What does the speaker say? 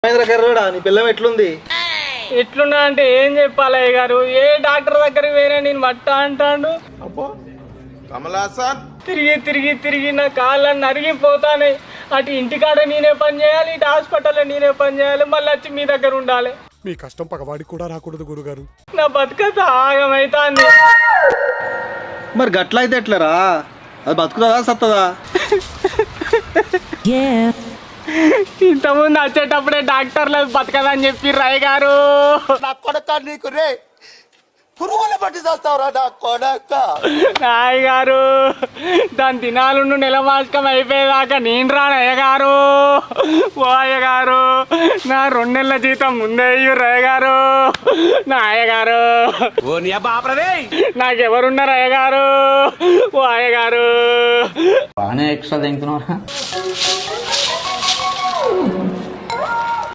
కర్రోడా నీ పిల్లం ఎట్లుంది? ఎట్లున్నా అంటే ఏం చెప్పాలి అయ్య గారు? ఏ డాక్టర్ దగ్గరికి వేరే నేను మట్ట అంటాడు. తిరిగి తిరిగి తిరిగి నా కాళ్ళని అరిగిపోతానే. అటు ఇంటికాడ నేనే పని చేయాలి, ఇటు హాస్పిటల్లో నేనే పని చేయాలి, మళ్ళీ వచ్చి మీ దగ్గర ఉండాలి. మీ కష్టం పగవాడికి కూడా రాకూడదు గురుగారు. నా బతుకత ఆగమైతాంది. మరి గట్ల అయితే ఎట్లరా? అది బతుకుతుందా సత్తదా? ఇంతకుముందు వచ్చేటప్పుడే డాక్టర్లు బతకదని చెప్పి రాయ్ గారు. నా కొడక నీకు రే పురుగుల పట్టి చేస్తావురా నా కొడక. రాయ్ గారు దాని దినాలు నెల మాసకం అయిపోయేదాకా నేను రాను అయ్య గారు. ఓ అయ్య గారు నా 2 నెలల జీతం ముందే రాయ్ గారు. నా అయ్య గారు నాకెవరున్నారు అయ్య గారు? ఓ అయ్య గారు బాగానే ఎక్స్ట్రా తింటున్నారా?